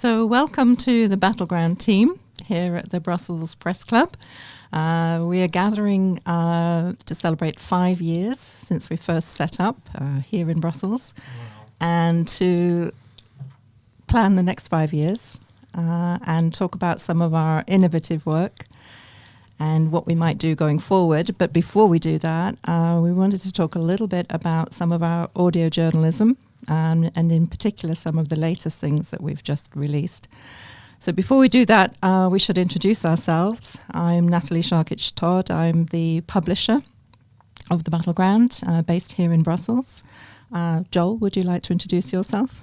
So welcome to the Battleground team here at the Brussels Press Club. We are gathering to celebrate 5 years since we first set up here in Brussels, and to plan the next 5 years and talk about some of our innovative work and what we might do going forward. But before we do that, we wanted to talk a little bit about some of our audio journalism, and in particular some of the latest things that we've just released. So before we do that, we should introduce ourselves. I'm Natalie Sarkic-Todd. I'm the publisher of the Battleground, based here in Brussels. Joel, would you like to introduce yourself?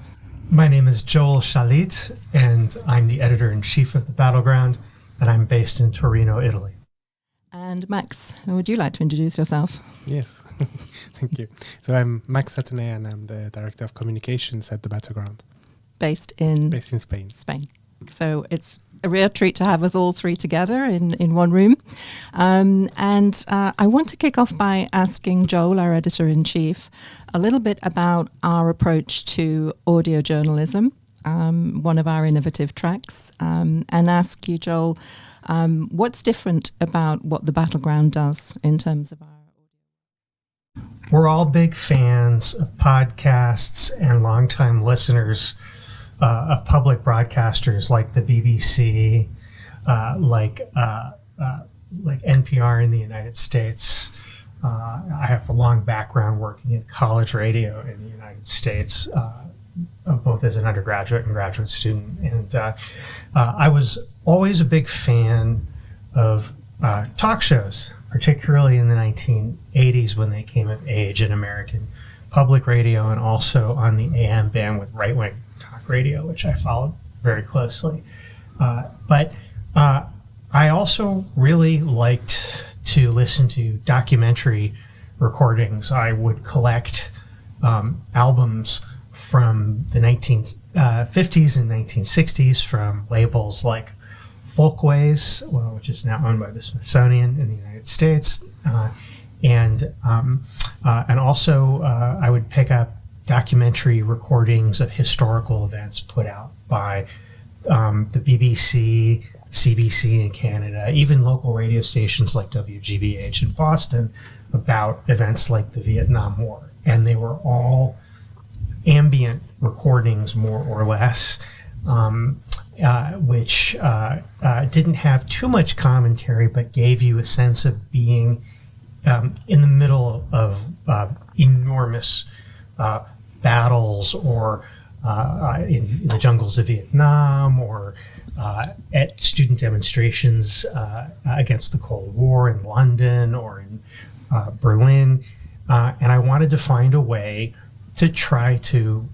My name is Joel Schalit, and I'm the editor-in-chief of the Battleground, and I'm based in Torino, Italy. And Max, would you like to introduce yourself? Yes, thank you. So I'm Max Sattonnay, and I'm the Director of Communications at the Battleground. Based in Spain. Spain. So it's a real treat to have us all three together in one room. And I want to kick off by asking Joel, our editor-in-chief, a little bit about our approach to audio journalism, one of our innovative tracks, and ask you, Joel, what's different about what the Battleground does in terms of our audio? We're all big fans of podcasts and longtime listeners of public broadcasters like the BBC, like NPR in the United States. I have a long background working in college radio in the United States, both as an undergraduate and graduate student. And I was always a big fan of talk shows, particularly in the 1980s when they came of age in American public radio, and also on the AM band with right-wing talk radio, which I followed very closely. But I also really liked to listen to documentary recordings. I would collect albums from the 1950s and 1960s from labels like Folkways, which is now owned by the Smithsonian in the United States, and also I would pick up documentary recordings of historical events put out by the BBC, CBC in Canada, even local radio stations like WGBH in Boston, about events like the Vietnam War. And they were all ambient recordings, more or less, which didn't have too much commentary, but gave you a sense of being in the middle of enormous battles, or in the jungles of Vietnam, or at student demonstrations against the Cold War in London or in Berlin. And I wanted to find a way to try to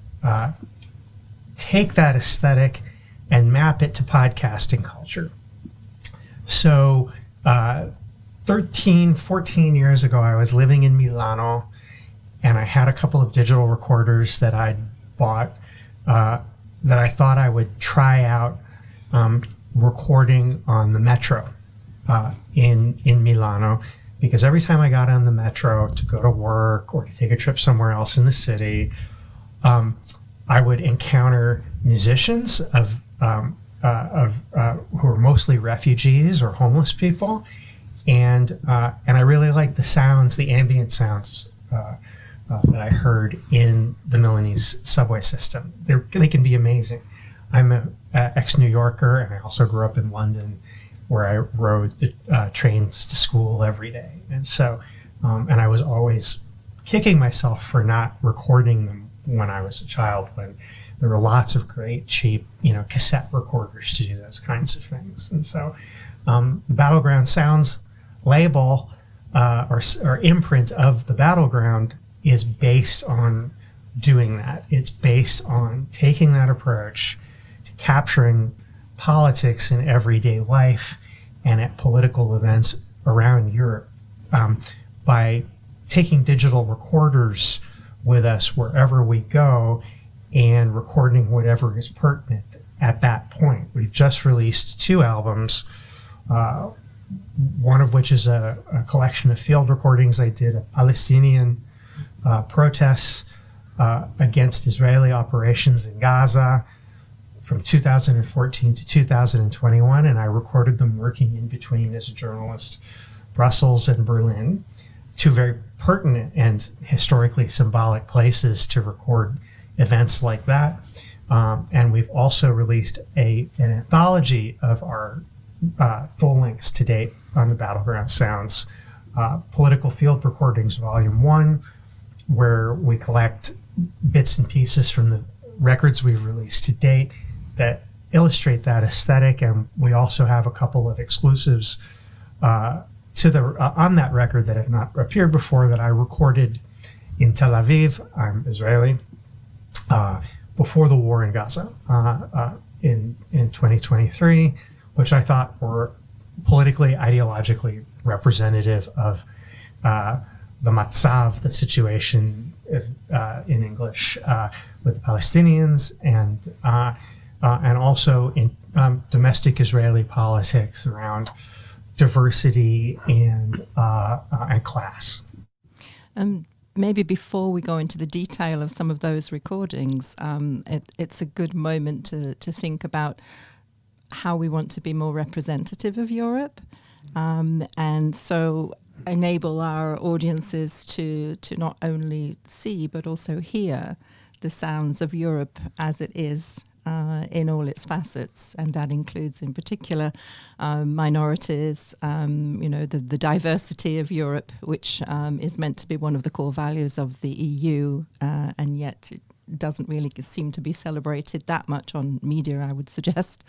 take that aesthetic and map it to podcasting culture. So 14 years ago, I was living in Milano, and I had a couple of digital recorders that I'd bought that I thought I would try out recording on the metro in Milano, because every time I got on the metro to go to work or to take a trip somewhere else in the city, I would encounter musicians who were mostly refugees or homeless people, and I really liked the sounds, the ambient sounds that I heard in the Milanese subway system. They can be amazing. I'm an ex-New Yorker, and I also grew up in London, where I rode the trains to school every day. And so, and I was always kicking myself for not recording them when I was a child, when there were lots of great, cheap, cassette recorders to do those kinds of things. And so the Battleground Sounds label or imprint of the Battleground is based on doing that. It's based on taking that approach to capturing politics in everyday life and at political events around Europe, by taking digital recorders with us wherever we go and recording whatever is pertinent at that point. We've just released 2 albums, one of which is a collection of field recordings I did of Palestinian protests against Israeli operations in Gaza from 2014 to 2021, and I recorded them working in between as a journalist, Brussels and Berlin, two very pertinent and historically symbolic places to record events like that. And we've also released an anthology of our full lengths to date on the Battleground Sounds, Political Field Recordings, Volume 1, where we collect bits and pieces from the records we've released to date that illustrate that aesthetic. And we also have a couple of exclusives on that record that have not appeared before, that I recorded in Tel Aviv. I'm Israeli. Before the war in Gaza in 2023, which I thought were politically, ideologically representative of the matzav, the situation in English, with the Palestinians, and also in domestic Israeli politics around diversity and class. Maybe before we go into the detail of some of those recordings, it's a good moment to think about how we want to be more representative of Europe, and so enable our audiences to not only see but also hear the sounds of Europe as it is in all its facets, and that includes in particular minorities, the diversity of Europe, which is meant to be one of the core values of the EU, and yet it doesn't really seem to be celebrated that much on media, I would suggest.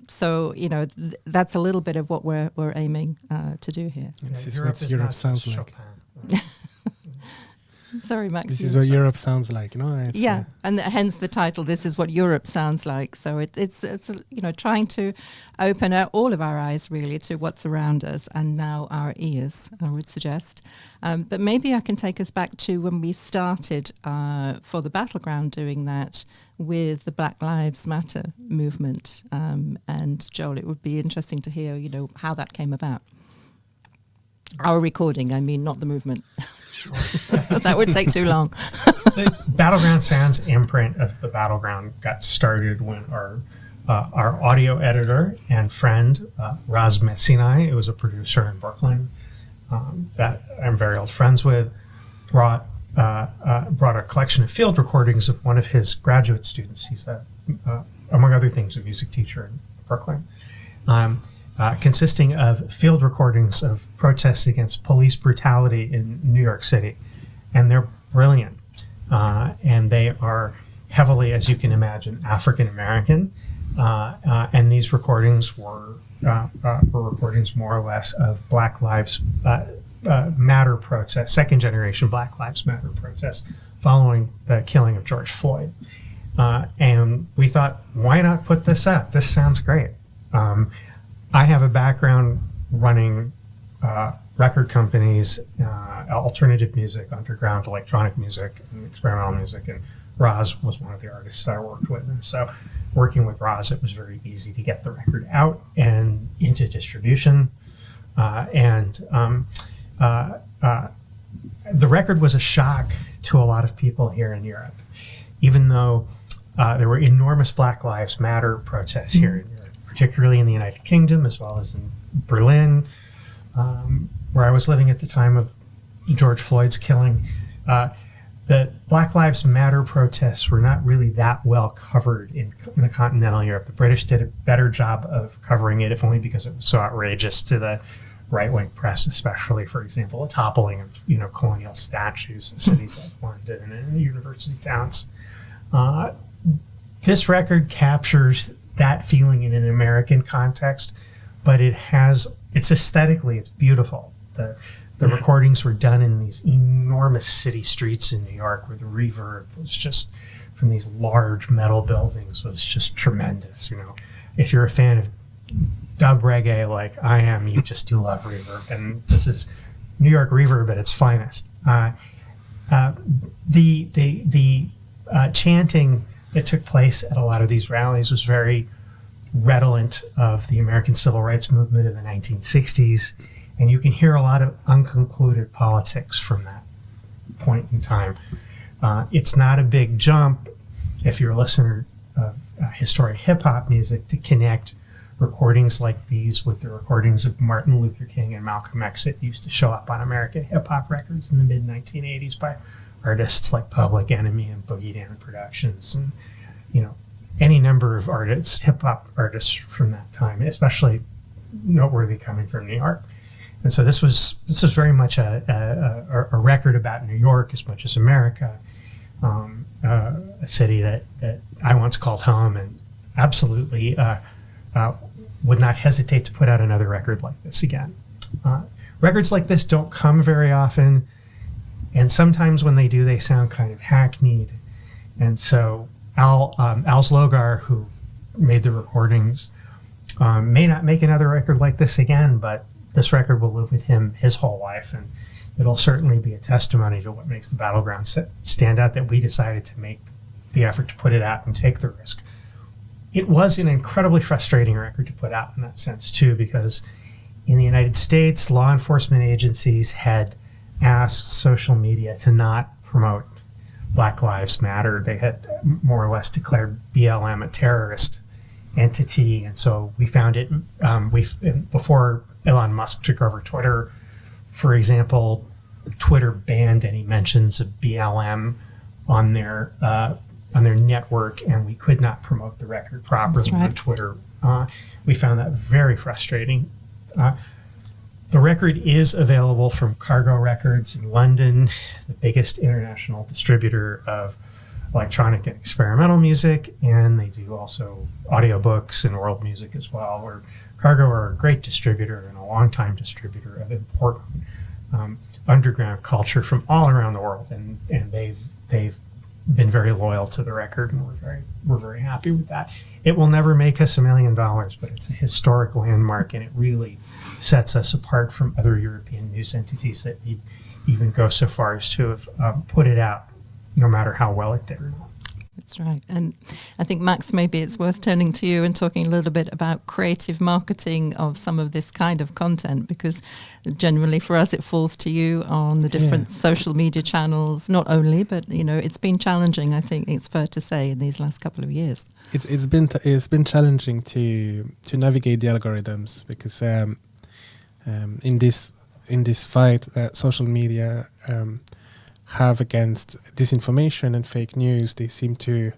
So that's a little bit of what we're aiming to do here. This is what Europe sounds like. Sorry, Max. This is what Europe sounds like, Yeah, and hence the title. This is what Europe sounds like. So it's trying to open all of our eyes really to what's around us, and now our ears, I would suggest. But maybe I can take us back to when we started for the Battleground doing that with the Black Lives Matter movement. And Joel, it would be interesting to hear, how that came about. Our recording, I mean, not the movement. Sure. That would take too long. The Battleground Sounds imprint of the Battleground got started when our audio editor and friend, Raz Messinai, who was a producer in Brooklyn that I'm very old friends with, brought a collection of field recordings of one of his graduate students. He's, among other things, a music teacher in Brooklyn. Consisting of field recordings of protests against police brutality in New York City. And they're brilliant. And they are heavily, as you can imagine, African American. And these recordings were recordings more or less of Black Lives Matter protests, second generation Black Lives Matter protests following the killing of George Floyd. And we thought, why not put this out? This sounds great. I have a background running record companies, alternative music, underground electronic music, and experimental music, and Roz was one of the artists I worked with. And so working with Roz, it was very easy to get the record out and into distribution. The record was a shock to a lot of people here in Europe, even though there were enormous Black Lives Matter protests here in Europe, particularly in the United Kingdom, as well as in Berlin, where I was living at the time of George Floyd's killing. The Black Lives Matter protests were not really that well covered in the continental Europe. The British did a better job of covering it, if only because it was so outrageous to the right-wing press, especially, for example, the toppling of colonial statues in cities like London and in university towns. This record captures that feeling in an American context, but it's aesthetically, it's beautiful. The recordings were done in these enormous city streets in New York, where the reverb was just from these large metal buildings was just tremendous. If you're a fan of dub reggae like I am, you do love reverb, and this is New York reverb at its finest. The chanting that took place at a lot of these rallies was very redolent of the American Civil Rights Movement of the 1960s, and you can hear a lot of unconcluded politics from that point in time. It's not a big jump if you're a listener of historic hip hop music to connect recordings like these with the recordings of Martin Luther King and Malcolm X that used to show up on American hip hop records in the mid 1980s by artists like Public Enemy and Boogie Down Productions, and any number of artists, hip hop artists from that time, especially noteworthy coming from New York. And so this was very much a record about New York as much as America, a city that I once called home, and absolutely would not hesitate to put out another record like this again. Records like this don't come very often, and sometimes when they do, they sound kind of hackneyed. And so Al's Logar, who made the recordings, may not make another record like this again, but this record will live with him his whole life, and it'll certainly be a testimony to what makes the Battleground stand out, that we decided to make the effort to put it out and take the risk. It was an incredibly frustrating record to put out in that sense, too, because in the United States, law enforcement agencies had asked social media to not promote Black Lives Matter. They had more or less declared BLM a terrorist entity, and so we found it, before Elon Musk took over Twitter, for example, Twitter banned any mentions of BLM on their network, and we could not promote the record properly on Twitter. We found that very frustrating. The record is available from Cargo Records in London, the biggest international distributor of electronic and experimental music, and they do also audiobooks and world music as well, where Cargo are a great distributor and a longtime distributor of important underground culture from all around the world, and they've been very loyal to the record, and we're very happy with that. It will never make us $1 million, but it's a historic landmark, and it really sets us apart from other European news entities that even go so far as to have put it out, no matter how well it did or not. That's right. And I think, Max, maybe it's worth turning to you and talking a little bit about creative marketing of some of this kind of content, because generally for us it falls to you on the different social media channels, not only, but it's been challenging, I think it's fair to say, in these last couple of years. It's been challenging to navigate the algorithms, because in this fight that social media have against disinformation and fake news, they seem to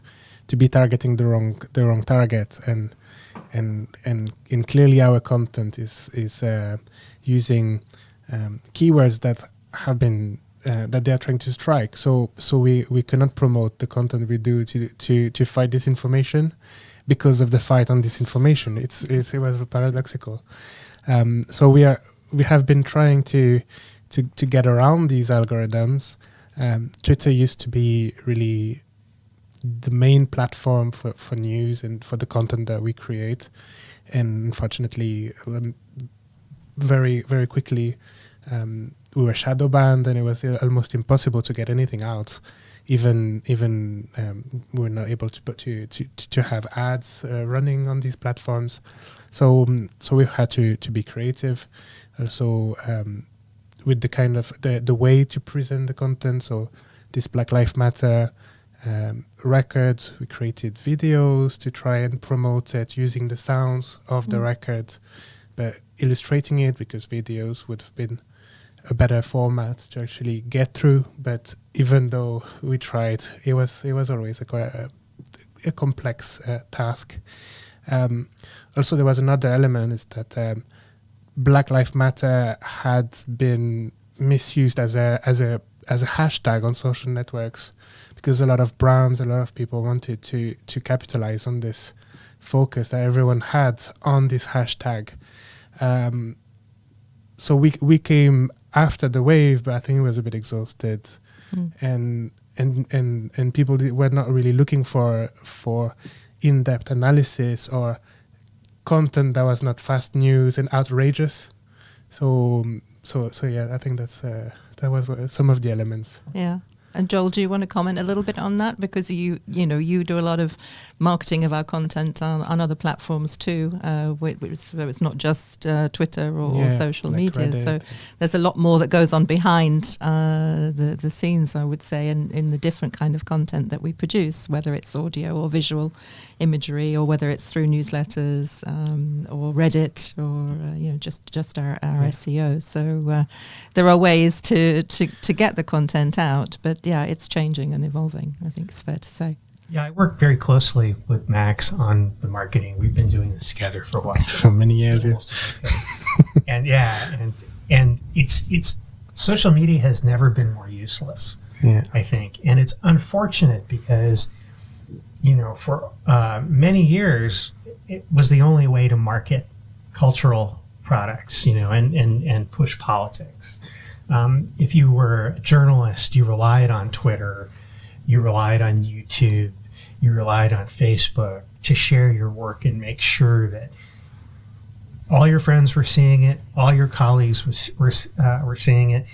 be targeting the wrong target, and clearly our content is using keywords that have been that they are trying to strike. So we cannot promote the content we do to fight disinformation because of the fight on disinformation. It was paradoxical. So we have been trying to get around these algorithms. Twitter used to be really the main platform for news and for the content that we create, and unfortunately, very, very quickly, we were shadow banned, and it was almost impossible to get anything out. Even we were not able to have ads running on these platforms. So we've had to be creative. Also, with the kind of the way to present the content. So this Black Lives Matter record, we created videos to try and promote it using the sounds of the record, but illustrating it, because videos would have been a better format to actually get through. But even though we tried, it was always a complex task. Also, there was another element, is that Black Lives Matter had been misused as a hashtag on social networks, because a lot of brands, a lot of people wanted to capitalize on this focus that everyone had on this hashtag. So we came after the wave, but I think it was a bit exhausted, and people were not really looking for in-depth analysis or content that was not fast news and outrageous. So yeah, I think that was some of the elements. Yeah. And Joel, do you want to comment a little bit on that? Because you do a lot of marketing of our content on other platforms too, so it's not just Twitter or social media. Reddit. So there's a lot more that goes on behind the scenes, I would say, in the different kind of content that we produce, whether it's audio or visual. imagery, or whether it's through newsletters or Reddit, or just our SEO. So there are ways to get the content out, but yeah, it's changing and evolving, I think it's fair to say. Yeah, I work very closely with Max on the marketing. We've been doing this together for a while. For many years, yeah. And it's social media has never been more useless. Yeah. I think, and it's unfortunate because, for many years it was the only way to market cultural products, and push politics. If you were a journalist, you relied on Twitter, you relied on YouTube, you relied on Facebook to share your work and make sure that all your friends were seeing it, all your colleagues were seeing it,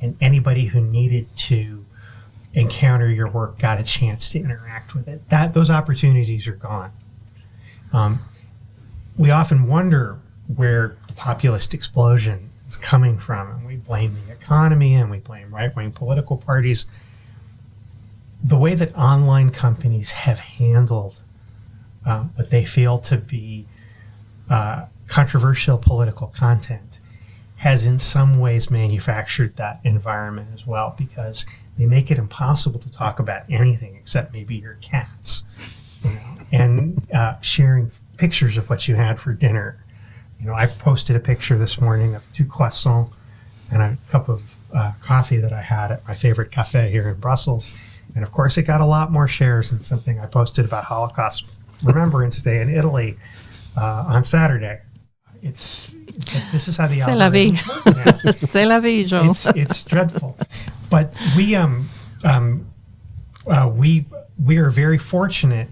and anybody who needed to encounter your work got a chance to interact with it. Those opportunities are gone. We often wonder where the populist explosion is coming from, and we blame the economy and we blame right-wing political parties. The way that online companies have handled what they feel to be controversial political content has in some ways manufactured that environment as well, because they make it impossible to talk about anything except maybe your cats, and sharing pictures of what you had for dinner. I posted a picture this morning of 2 croissants and a cup of coffee that I had at my favorite cafe here in Brussels. And of course, it got a lot more shares than something I posted about Holocaust Remembrance Day in Italy on Saturday. This is how the C'est la vie. C'est la vie, Jean. It's dreadful, but we are very fortunate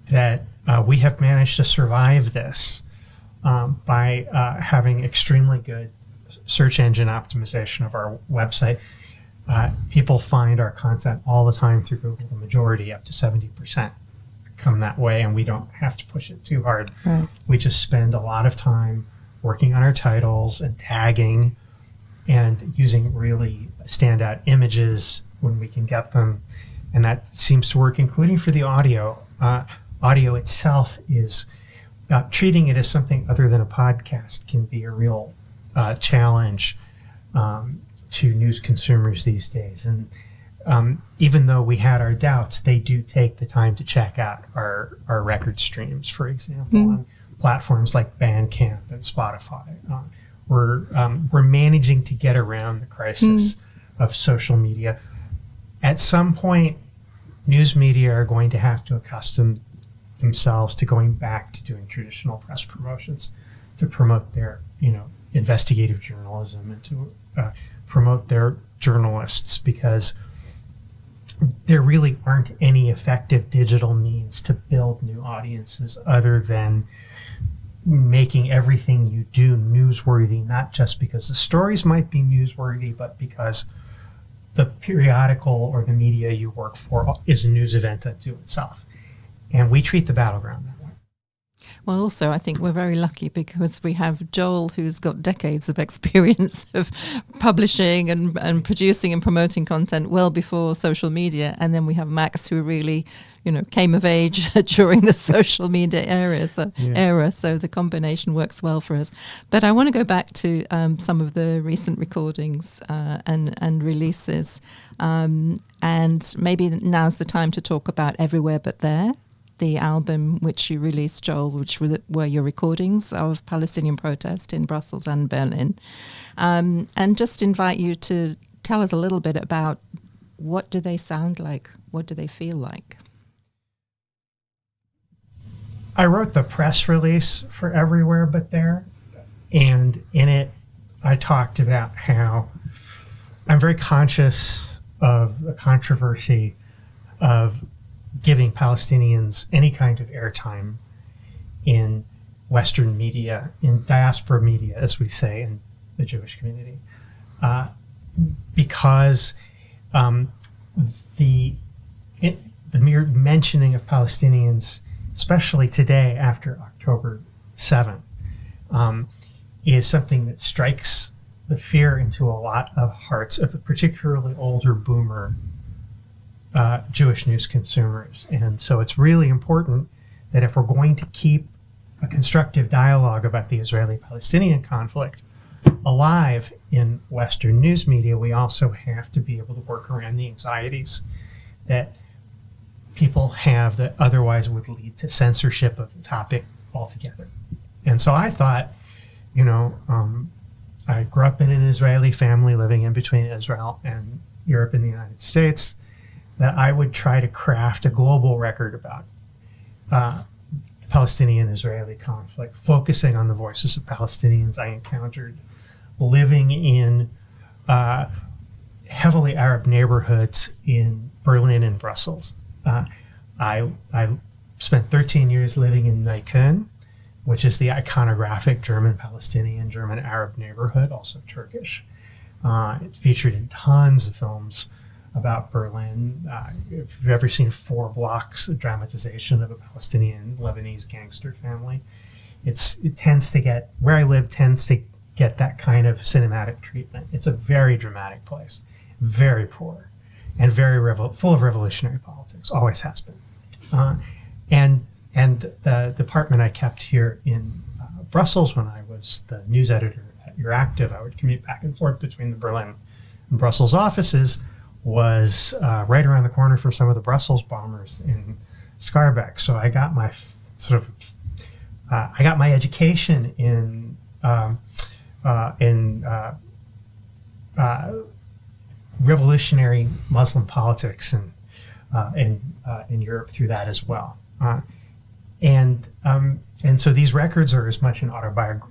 that we have managed to survive this by having extremely good search engine optimization of our website. People find our content all the time through Google. The majority, up to 70%, come that way, and we don't have to push it too hard. Right. We just spend a lot of time working on our titles and tagging and using really standout images when we can get them, and that seems to work, including for the audio. Audio itself is treating it as something other than a podcast can be a real challenge to news consumers these days. And even though we had our doubts, they do take the time to check out our record streams, for example, on platforms like Bandcamp and Spotify. We're managing to get around the crisis of social media. At some point, news media are going to have to accustom themselves to going back to doing traditional press promotions to promote their, investigative journalism and to promote their journalists, because there really aren't any effective digital means to build new audiences other than making everything you do newsworthy, not just because the stories might be newsworthy, but because the periodical or the media you work for is a news event unto itself. And we treat the Battleground that way. Well, also, I think we're very lucky because we have Joel, who's got decades of experience of publishing and producing and promoting content well before social media. And then we have Max, who really, came of age during the social media era. So the combination works well for us. But I want to go back to some of the recent recordings and releases. And maybe now's the time to talk about Everywhere But There, the album which you released, Joel, which were your recordings of Palestinian protest in Brussels and Berlin. And just invite you to tell us a little bit about what do they sound like? What do they feel like? I wrote the press release for Everywhere But There, and in it I talked about how I'm very conscious of the controversy of giving Palestinians any kind of airtime in Western media, in diaspora media, as we say in the Jewish community, because the mere mentioning of Palestinians, especially today after October 7th, is something that strikes the fear into a lot of hearts of particularly older boomer Jewish news consumers. And so it's really important that if we're going to keep a constructive dialogue about the Israeli-Palestinian conflict alive in Western news media, we also have to be able to work around the anxieties that people have that otherwise would lead to censorship of the topic altogether. And so I thought, I grew up in an Israeli family living in between Israel and Europe and the United States, that I would try to craft a global record about the Palestinian-Israeli conflict, focusing on the voices of Palestinians I encountered living in heavily Arab neighborhoods in Berlin and Brussels. I spent 13 years living in Neukölln, which is the iconographic German-Palestinian, German-Arab neighborhood, also Turkish. It featured in tons of films about Berlin. If you've ever seen Four Blocks, a dramatization of a Palestinian Lebanese gangster family, where I live tends to get that kind of cinematic treatment. It's a very dramatic place, very poor, and very full of revolutionary politics, always has been. And the department I kept here in Brussels, when I was the news editor at Euractiv, I would commute back and forth between the Berlin and Brussels offices, was right around the corner from some of the Brussels bombers in Schaerbeek. So I got my I got my education in revolutionary Muslim politics in Europe through that as well. And so these records are as much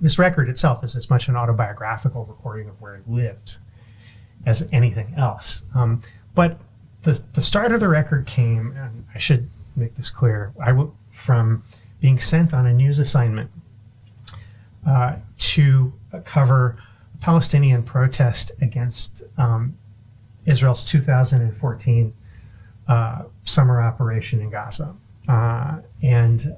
this record itself is as much an autobiographical recording of where I lived as anything else. But the start of the record came, and I should make this clear, from being sent on a news assignment to cover a Palestinian protest against Israel's 2014 summer operation in Gaza. And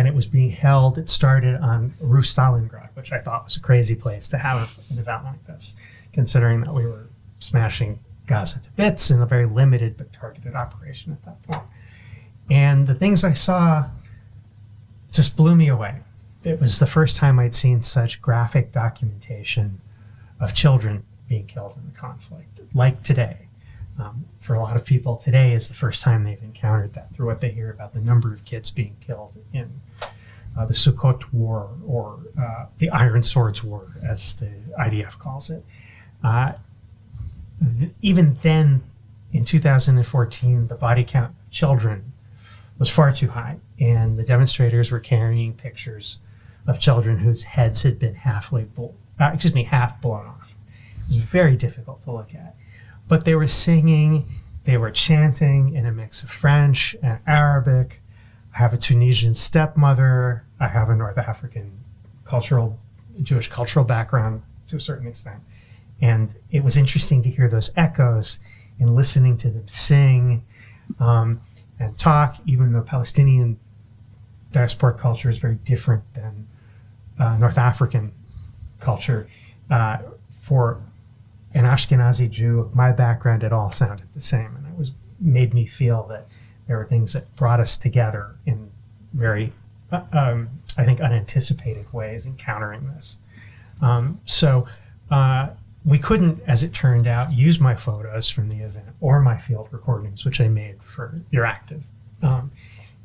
it was being held, it started on Rue Stalingrad, which I thought was a crazy place to have an event like this, considering that we were smashing Gaza to bits in a very limited but targeted operation at that point. And the things I saw just blew me away. It was the first time I'd seen such graphic documentation of children being killed in the conflict, like today. For a lot of people, today is the first time they've encountered that through what they hear about the number of kids being killed in the Sukkot War, or the Iron Swords War, as the IDF calls it. Even then, in 2014, the body count of children was far too high, and the demonstrators were carrying pictures of children whose heads had been half blown off. It was very difficult to look at. But they were singing, they were chanting in a mix of French and Arabic. I have a Tunisian stepmother. I have a North African Jewish cultural background to a certain extent. And it was interesting to hear those echoes and listening to them sing and talk, even though Palestinian diasporic culture is very different than North African culture. For an Ashkenazi Jew of my background, it all sounded the same, and it made me feel that there were things that brought us together in very, I think, unanticipated ways encountering this. So we couldn't, as it turned out, use my photos from the event or my field recordings, which I made for Euractiv.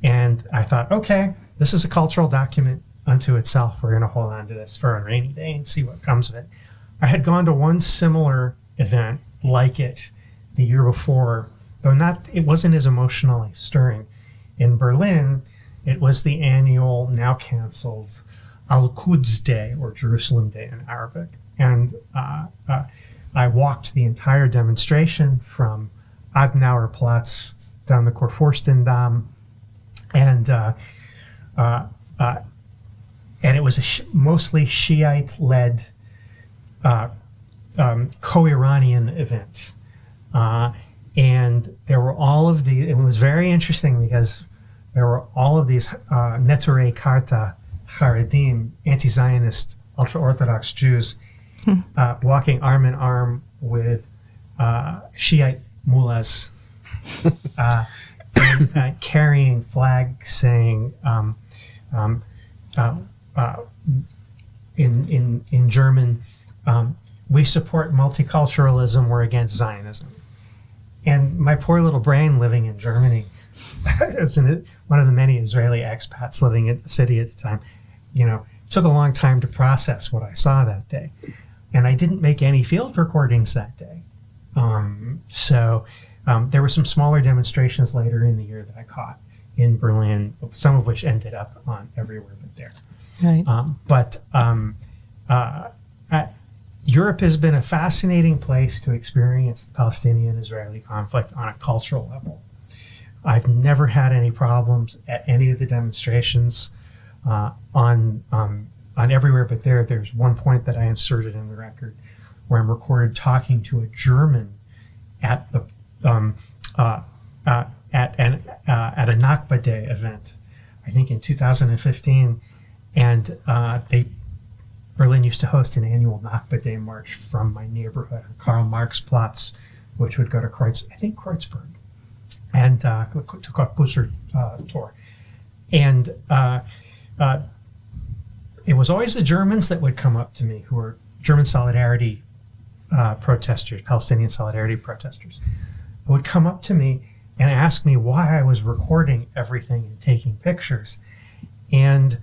And I thought, okay, this is a cultural document unto itself. We're going to hold on to this for a rainy day and see what comes of it. I had gone to one similar event like it the year before, though it wasn't as emotionally stirring. In Berlin, it was the annual, now canceled, Al-Quds Day, or Jerusalem Day in Arabic. And I walked the entire demonstration from Adenauer Platz down the Kurfürstendamm, and it was a mostly Shiite-led co-Iranian event. And there were all of it was very interesting because there were all of these Neturei Karta Haredim, anti-Zionist, ultra-Orthodox Jews walking arm in arm with Shiite mullahs and carrying flags saying in German, we support multiculturalism, we're against Zionism. And my poor little brain living in Germany, as one of the many Israeli expats living in the city at the time, took a long time to process what I saw that day. And I didn't make any field recordings that day. So there were some smaller demonstrations later in the year that I caught in Berlin, some of which ended up on Everywhere But There. Right. Europe has been a fascinating place to experience the Palestinian-Israeli conflict on a cultural level. I've never had any problems at any of the demonstrations. On Everywhere But There, there's one point that I inserted in the record where I'm recorded talking to a German at the at a Nakba Day event, I think in 2015, and Berlin used to host an annual Nakba Day march from my neighborhood on Karl Marx Platz, which would go to Kreuzberg, and to Busser Tor. And it was always the Germans that would come up to me, who were German solidarity protesters, Palestinian solidarity protesters, who would come up to me and ask me why I was recording everything and taking pictures. And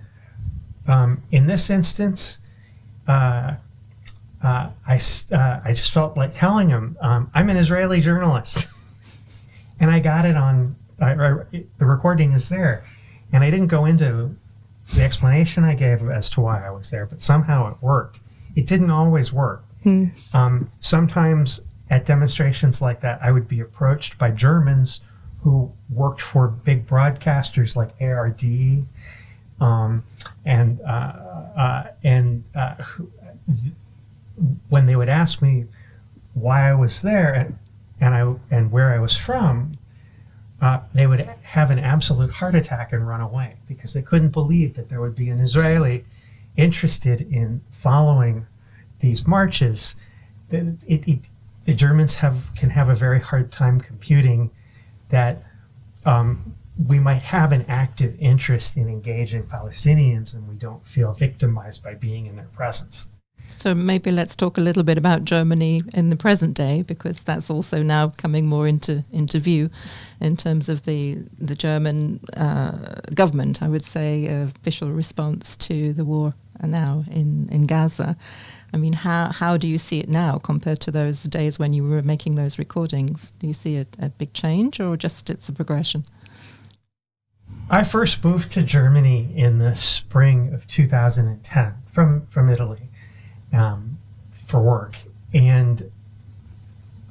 in this instance, I just felt like telling him, I'm an Israeli journalist. And I got it on, the recording is there. And I didn't go into the explanation I gave as to why I was there, but somehow it worked. It didn't always work. Sometimes at demonstrations like that, I would be approached by Germans who worked for big broadcasters like ARD, when they would ask me why I was there and where I was from, they would have an absolute heart attack and run away because they couldn't believe that there would be an Israeli interested in following these marches. The Germans can have a very hard time computing that we might have an active interest in engaging Palestinians and we don't feel victimized by being in their presence. So maybe let's talk a little bit about Germany in the present day, because that's also now coming more into view in terms of the German government, I would say, official response to the war now in Gaza. I mean, how do you see it now compared to those days when you were making those recordings? Do you see a big change or just it's a progression? I first moved to Germany in the spring of 2010 from Italy. For work. And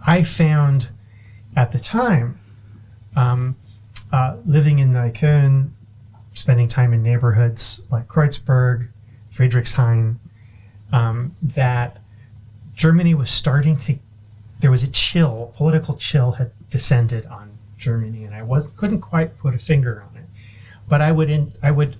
I found at the time, living in Neukölln, spending time in neighborhoods like Kreuzberg, Friedrichshain, that Germany was starting to, there was a chill, political chill had descended on Germany, and I couldn't quite put a finger on it. But I would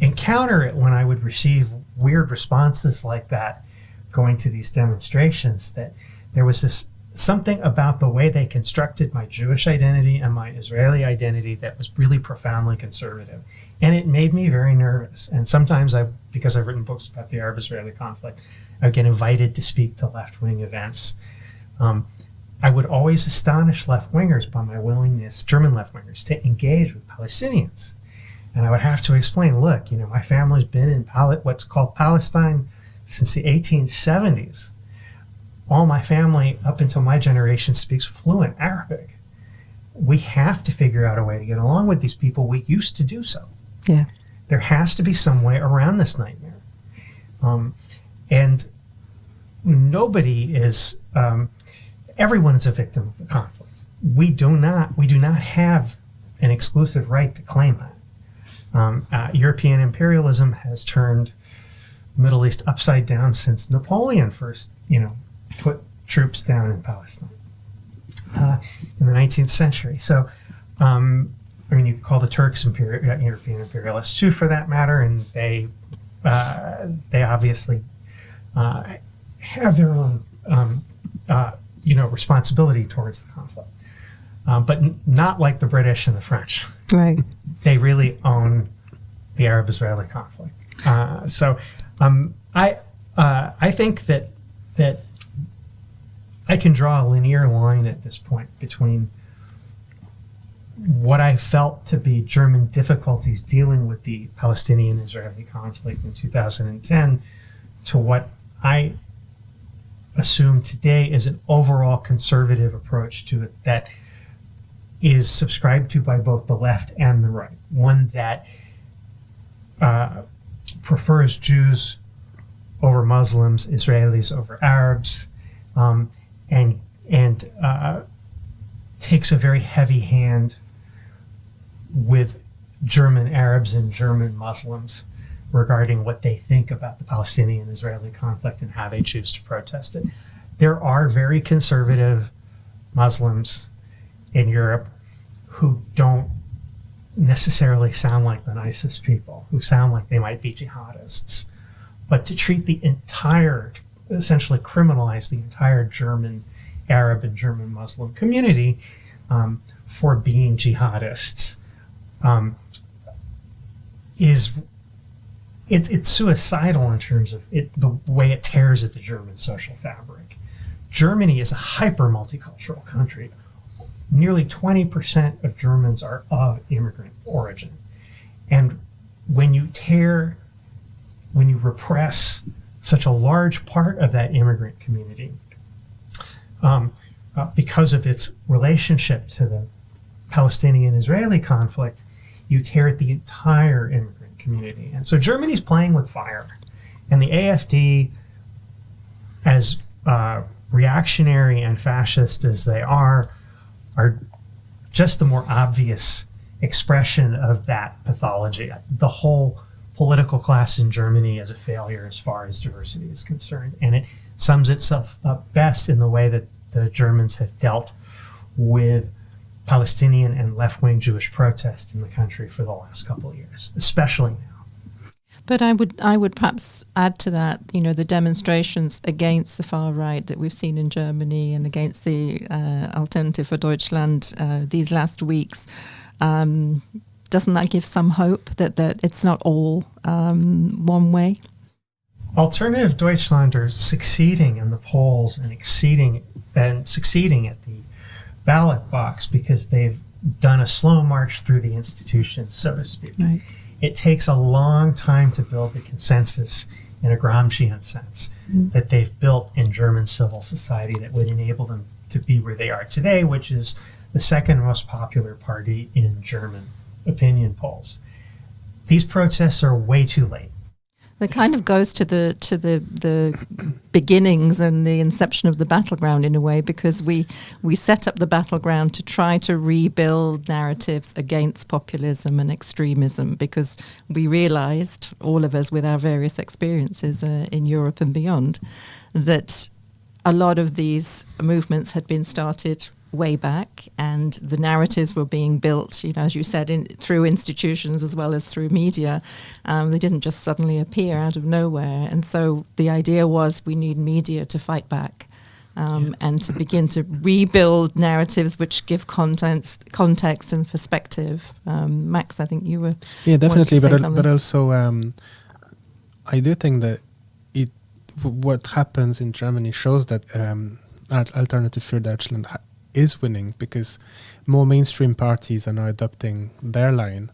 encounter it when I would receive weird responses like that going to these demonstrations, that there was something about the way they constructed my Jewish identity and my Israeli identity that was really profoundly conservative. And it made me very nervous. And sometimes because I've written books about the Arab-Israeli conflict, I would get invited to speak to left-wing events. I would always astonish left-wingers by my willingness, German left-wingers, to engage with Palestinians. And I would have to explain, look, my family's been in what's called Palestine since the 1870s. All my family, up until my generation, speaks fluent Arabic. We have to figure out a way to get along with these people. We used to do so. Yeah. There has to be some way around this nightmare. And nobody is, everyone is a victim of the conflict. We do not have an exclusive right to claim that. European imperialism has turned the Middle East upside down since Napoleon first, put troops down in Palestine in the 19th century. So, you could call the Turks European imperialists too, for that matter, and they obviously have their own, responsibility towards the conflict. but not like the British and the French. Right. They really own the Arab-Israeli conflict. I think that I can draw a linear line at this point between what I felt to be German difficulties dealing with the Palestinian-Israeli conflict in 2010 to what I assume today is an overall conservative approach to it that is subscribed to by both the left and the right. One that prefers Jews over Muslims, Israelis over Arabs, and takes a very heavy hand with German Arabs and German Muslims regarding what they think about the Palestinian-Israeli conflict and how they choose to protest it. There are very conservative Muslims in Europe who don't necessarily sound like the nicest people, who sound like they might be jihadists. But to treat the entire, essentially criminalize the entire German Arab and German Muslim community for being jihadists it's suicidal in terms of the way it tears at the German social fabric. Germany is a hyper multicultural country. Nearly 20% of Germans are of immigrant origin. And when you repress such a large part of that immigrant community, because of its relationship to the Palestinian-Israeli conflict, you tear at the entire immigrant community. And so Germany's playing with fire. And the AfD, as reactionary and fascist as they are just the more obvious expression of that pathology. The whole political class in Germany is a failure as far as diversity is concerned. And it sums itself up best in the way that the Germans have dealt with Palestinian and left-wing Jewish protest in the country for the last couple of years, especially now. But I would perhaps add to that, the demonstrations against the far right that we've seen in Germany and against the Alternative for Deutschland these last weeks. Doesn't that give some hope that it's not all one way? Alternative Deutschland are succeeding in the polls and succeeding at the ballot box because they've done a slow march through the institutions, so to speak. Right. It takes a long time to build the consensus in a Gramscian sense that they've built in German civil society that would enable them to be where they are today, which is the second most popular party in German opinion polls. These protests are way too late. That kind of goes to the beginnings and the inception of the Battleground in a way, because we set up the Battleground to try to rebuild narratives against populism and extremism, because we realized, all of us with our various experiences in Europe and beyond, that a lot of these movements had been started way back, and the narratives were being built, as you said, through institutions as well as through media. They didn't just suddenly appear out of nowhere. And so the idea was we need media to fight back and to begin to rebuild narratives which give context and perspective. Max, I think you were... Yeah, definitely. But also, I do think that what happens in Germany shows that Alternative für Deutschland is winning, because more mainstream parties are now adopting their line.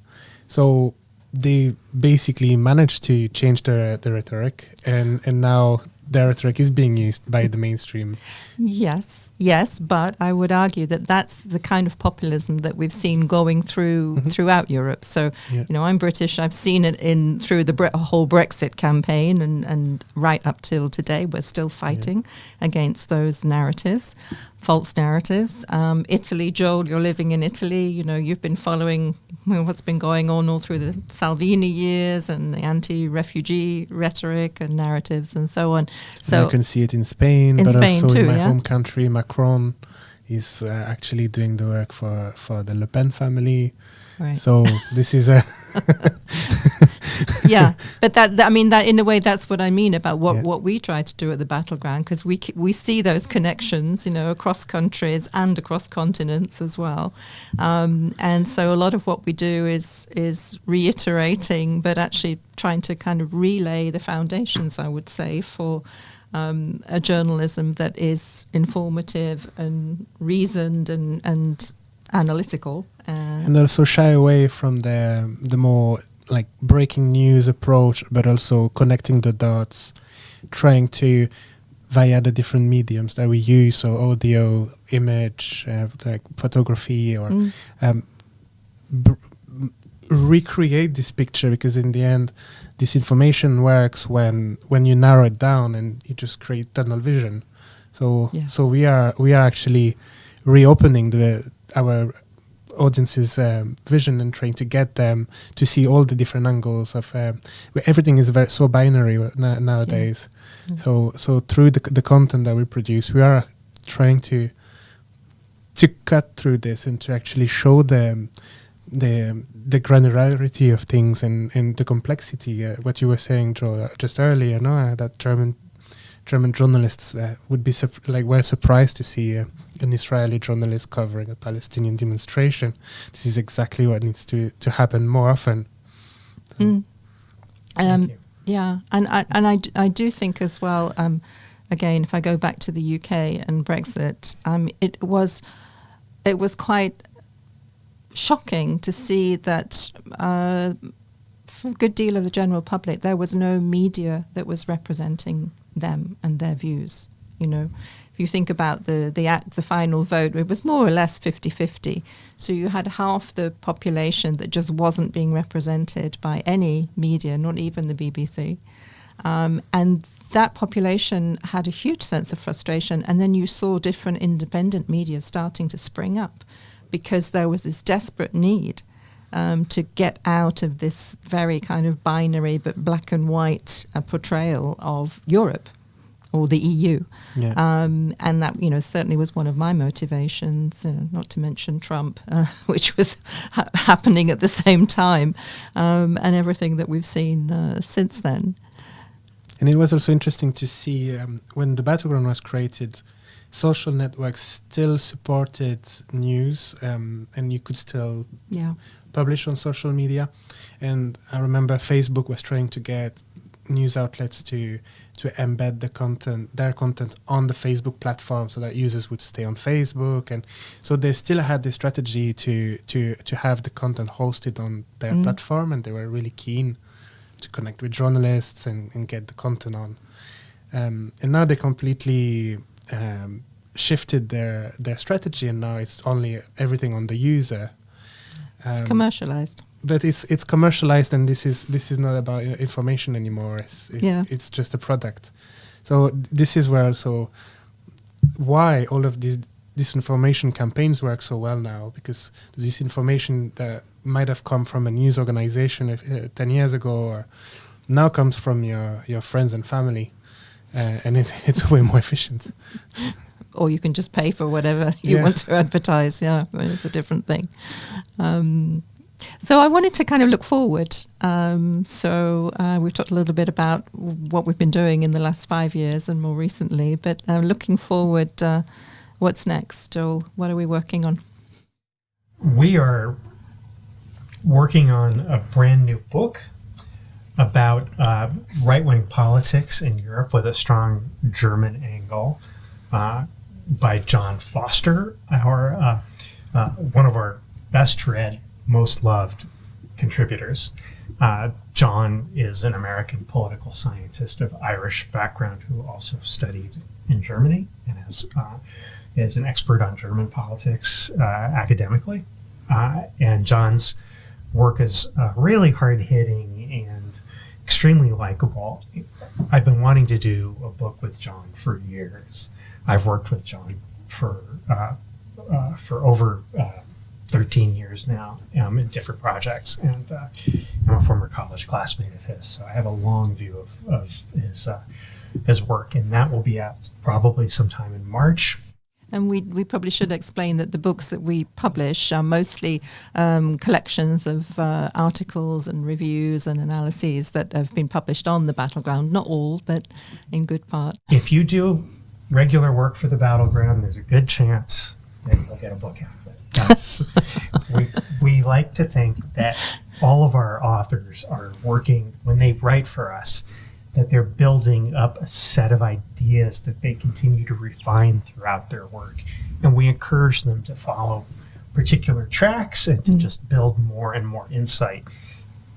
So they basically managed to change the rhetoric, and now their rhetoric is being used by the mainstream. Yes, but I would argue that that's the kind of populism that we've seen going throughout Europe. So, I'm British. I've seen it through the whole Brexit campaign, and right up till today, we're still fighting against those narratives, false narratives. Italy, Joel, you're living in Italy. You've been following what's been going on all through the Salvini years and the anti-refugee rhetoric and narratives and so on. So I can see it in Spain, but Spain also too, in my home country. Macron is actually doing the work for the Le Pen family. Right. So this is a... Yeah, But I mean, that in a way, that's what I mean about what we try to do at the Battleground, because we see those connections, across countries and across continents as well. And so a lot of what we do is reiterating, but actually trying to kind of relay the foundations, I would say, for a journalism that is informative and reasoned and analytical. And also shy away from the more like breaking news approach, but also connecting the dots, trying to, via the different mediums that we use, so audio, image, like photography, or recreate this picture, because in the end, this information works when you narrow it down and you just create tunnel vision. So we are actually reopening our audience's vision and trying to get them to see all the different angles of everything is so binary nowadays. So through the content that we produce, we are trying to cut through this and to actually show them the granularity of things and the complexity. What you were saying, Joel, just earlier, that German journalists would be were surprised to see an Israeli journalist covering a Palestinian demonstration. This is exactly what needs to happen more often. Yeah, and I do think as well. Again, if I go back to the UK and Brexit, it was quite shocking to see that for a good deal of the general public, there was no media that was representing them and their views. If you think about the final vote, it was more or less 50-50. So you had half the population that just wasn't being represented by any media, not even the BBC. And that population had a huge sense of frustration. And then you saw different independent media starting to spring up, because there was this desperate need to get out of this very kind of binary but black and white portrayal of Europe or the EU. And that, certainly was one of my motivations, not to mention Trump, which was happening at the same time, and everything that we've seen since then. And it was also interesting to see when the Battleground was created, social networks still supported news, and you could still publish on social media. And I remember Facebook was trying to get news outlets to embed their content on the Facebook platform, so that users would stay on Facebook. And so they still had the strategy to have the content hosted on their platform, and they were really keen to connect with journalists and get the content on. And now they completely shifted their strategy, and now it's only everything on the user. It's commercialized. But it's commercialized, and this is not about information anymore. It's just a product. So this is where also why all of these disinformation campaigns work so well now, because this information that might have come from a news organization 10 years ago, or now comes from your friends and family, and it's way more efficient. Or you can just pay for whatever you want to advertise. Yeah, it's a different thing. So I wanted to kind of look forward. We've talked a little bit about what we've been doing in the last 5 years and more recently, but looking forward, what's next, Joel? What are we working on? We are working on a brand new book about right-wing politics in Europe with a strong German angle, by John Foster, one of our best read, most loved contributors. John is an American political scientist of Irish background who also studied in Germany and is an expert on German politics academically. And John's work is really hard-hitting and extremely likable. I've been wanting to do a book with John for years. I've worked with John for over 13 years now in different projects, and I'm a former college classmate of his, so I have a long view of his work, and that will be out probably sometime in March. And we probably should explain that the books that we publish are mostly collections of articles and reviews and analyses that have been published on the Battleground. Not all, but in good part. If you do regular work for the Battleground, there's a good chance that you'll get a book out of it. That's, we like to think that all of our authors are working, when they write for us, that they're building up a set of ideas that they continue to refine throughout their work. And we encourage them to follow particular tracks and to just build more and more insight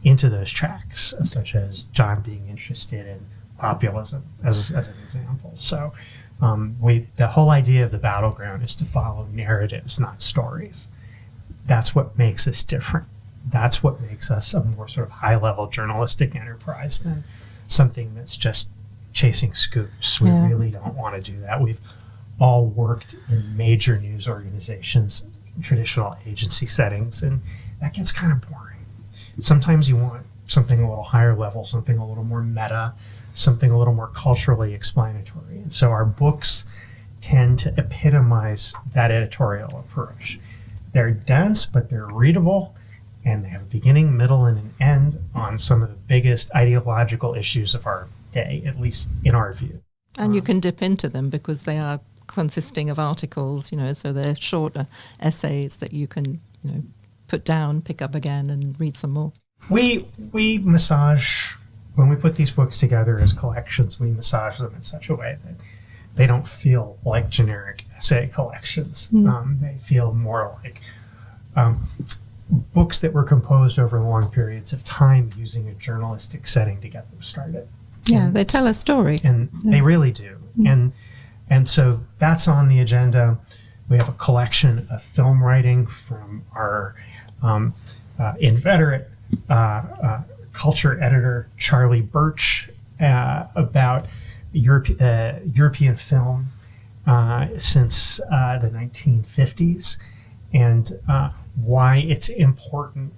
into those tracks, such as John being interested in populism as an example. So the whole idea of the Battleground is to follow narratives, not stories. That's what makes us different. That's what makes us a more sort of high-level journalistic enterprise than something that's just chasing scoops. We really don't want to do that. We've all worked in major news organizations, traditional agency settings, and that gets kind of boring. Sometimes you want something a little higher level, something a little more meta, something a little more culturally explanatory. And so our books tend to epitomize that editorial approach. They're dense, but they're readable, and they have a beginning, middle, and an end on some of the biggest ideological issues of our day, at least in our view. And you can dip into them because they are consisting of articles, so they're shorter essays that you can, put down, pick up again, and read some more. We massage, when we put these books together as collections, we massage them in such a way that they don't feel like generic essay collections. They feel more like books that were composed over long periods of time using a journalistic setting to get them started. Yeah, they tell a story. And they really do. And so that's on the agenda. We have a collection of film writing from our inveterate culture editor, Charlie Birch, about European film since the 1950s, and why it's important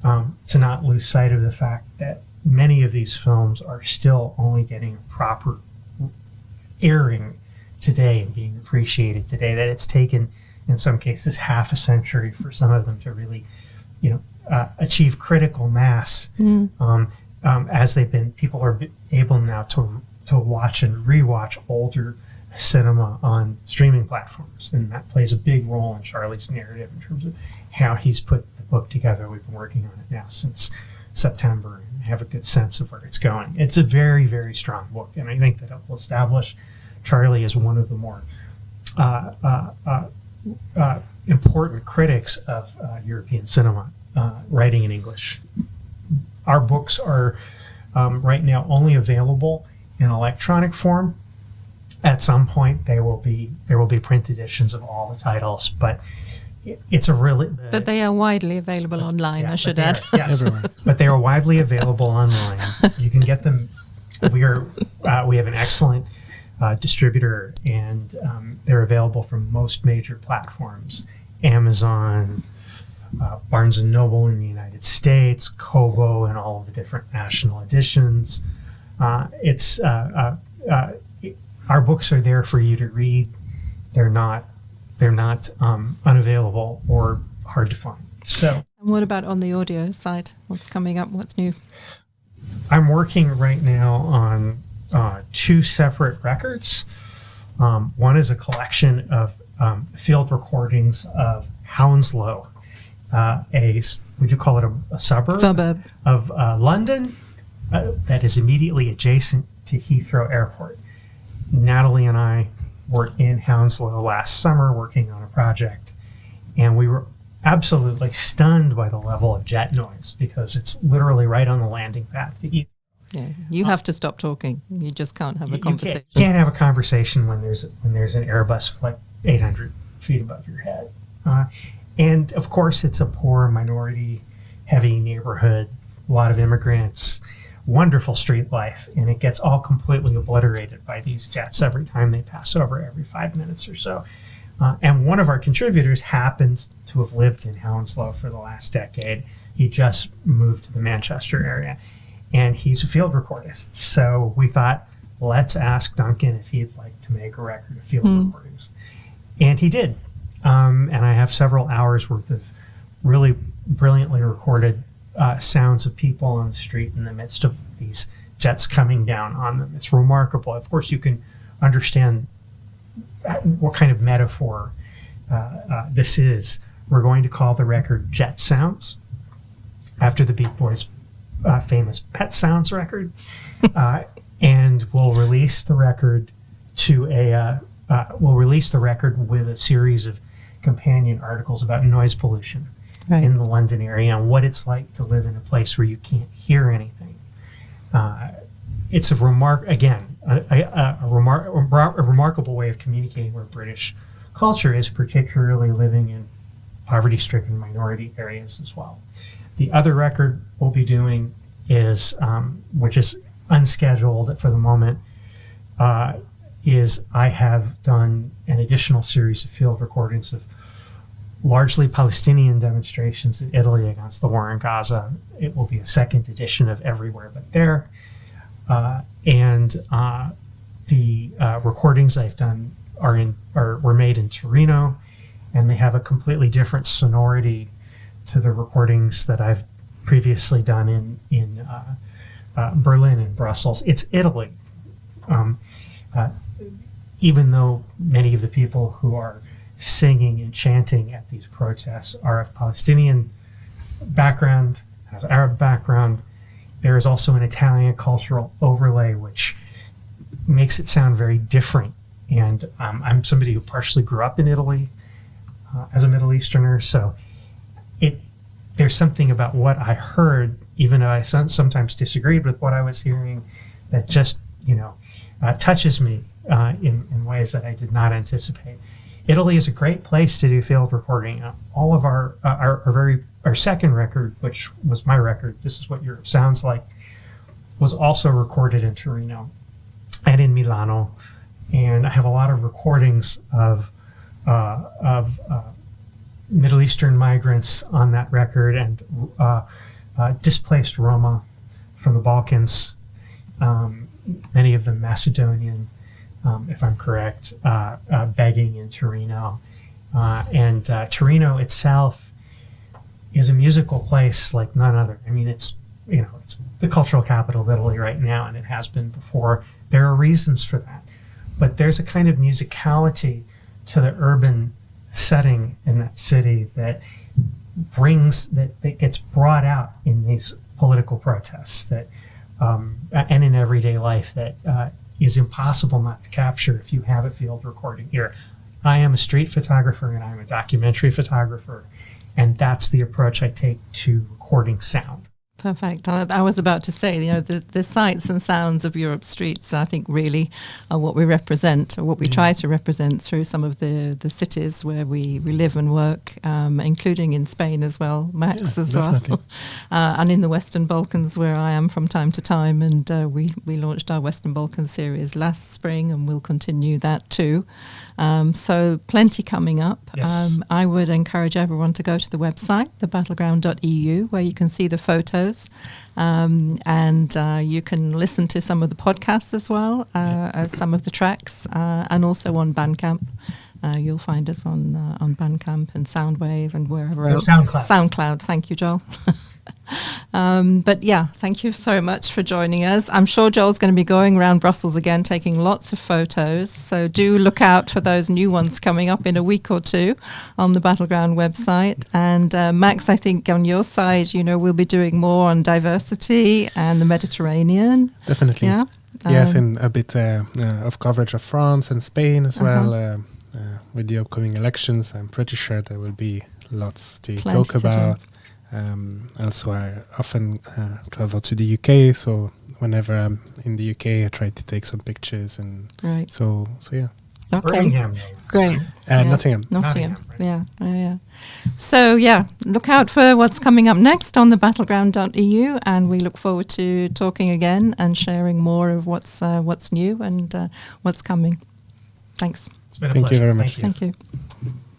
to not lose sight of the fact that many of these films are still only getting proper airing today and being appreciated today, that it's taken, in some cases, half a century for some of them to really, achieve critical mass, as people are able now to watch and rewatch older cinema on streaming platforms. And that plays a big role in Charlie's narrative in terms of how he's put the book together. We've been working on it now since September and have a good sense of where it's going. It's a very, very strong book, and I think that it will establish Charlie as one of the more important critics of European cinema, writing in English. Our books are right now only available in electronic form. At some point, there will be print editions of all the titles, but it's a really... But they are widely available online, I should add. Yes, but they are widely available online. You can get them. We have an excellent distributor, and they're available from most major platforms: Amazon, Barnes and Noble in the United States, Kobo, and all of the different national editions. Our books are there for you to read. They're not unavailable or hard to find. So, and what about on the audio side? What's coming up? What's new? I'm working right now on two separate records. One is a collection of field recordings of Hounslow, would you call it a suburb of London that is immediately adjacent to Heathrow Airport. Natalie and I were in Hounslow last summer working on a project, and we were absolutely stunned by the level of jet noise because it's literally right on the landing path to Heathrow. Yeah, you have to stop talking. You just can't have a conversation. You can't have a conversation when there's an Airbus like 800 feet above your head. And of course, it's a poor, minority-heavy neighborhood, a lot of immigrants, wonderful street life, and it gets all completely obliterated by these jets every time they pass over, every 5 minutes or so. And one of our contributors happens to have lived in Hounslow for the last decade. He just moved to the Manchester area, and he's a field recordist. So we thought, let's ask Duncan if he'd like to make a record of field recordings. And he did. And I have several hours worth of really brilliantly recorded sounds of people on the street in the midst of these jets coming down on them. It's remarkable. Of course, you can understand what kind of metaphor this is. We're going to call the record Jet Sounds, after the Beat Boys' famous Pet Sounds record. And we'll release the record with a series of companion articles about noise pollution in the London area and what it's like to live in a place where you can't hear anything. It's a remarkable way of communicating where British culture is, particularly living in poverty-stricken minority areas as well. The other record we'll be doing is, which is unscheduled for the moment, is I have done an additional series of field recordings of largely Palestinian demonstrations in Italy against the war in Gaza. It will be a second edition of Everywhere But There. And the recordings I've done were made in Torino, and they have a completely different sonority to the recordings that I've previously done in Berlin and Brussels. It's Italy. Even though many of the people who are singing and chanting at these protests are of Palestinian background, have Arab background, there is also an Italian cultural overlay which makes it sound very different. And I'm somebody who partially grew up in Italy as a Middle Easterner, so there's something about what I heard, even though I sometimes disagreed with what I was hearing, that just touches me in ways that I did not anticipate. Italy is a great place to do field recording. All of our second record, which was my record, This Is What Europe Sounds Like, was also recorded in Torino and in Milano. And I have a lot of recordings of Middle Eastern migrants on that record and displaced Roma from the Balkans, many of them Macedonian, if I'm correct, begging in Torino. And Torino itself is a musical place like none other. I mean, it's the cultural capital of Italy right now, and it has been before. There are reasons for that. But there's a kind of musicality to the urban setting in that city that gets brought out in these political protests and in everyday life that is impossible not to capture if you have a field recording here. I am a street photographer and I'm a documentary photographer, and that's the approach I take to recording sound. Perfect. I was about to say, the sights and sounds of Europe's streets, I think, really are what we represent, or what we try to represent through some of the cities where we live and work, including in Spain as well, Max as definitely. Well, and in the Western Balkans where I am from time to time. And we launched our Western Balkans series last spring, and we'll continue that too. So plenty coming up. Yes. I would encourage everyone to go to the website, thebattleground.eu, where you can see the photos. And you can listen to some of the podcasts as well as some of the tracks, and also on Bandcamp. You'll find us on Bandcamp and Soundwave and wherever else. SoundCloud. Thank you, Joel. But yeah, thank you so much for joining us. I'm sure Joel's going to be going around Brussels again, taking lots of photos. So do look out for those new ones coming up in a week or two on the Battleground website. And Max, I think on your side, we'll be doing more on diversity and the Mediterranean. Definitely. Yeah. Yes, and a bit of coverage of France and Spain as well. With the upcoming elections, I'm pretty sure there will be lots to talk about. Also, I often travel to the UK, so whenever I'm in the UK, I try to take some pictures, and so yeah. Okay. Birmingham, great. Nottingham. Right? Yeah. So yeah, look out for what's coming up next on the battleground.eu, and we look forward to talking again and sharing more of what's new and what's coming. Thanks. It's been a Thank pleasure. you very much. Thank you.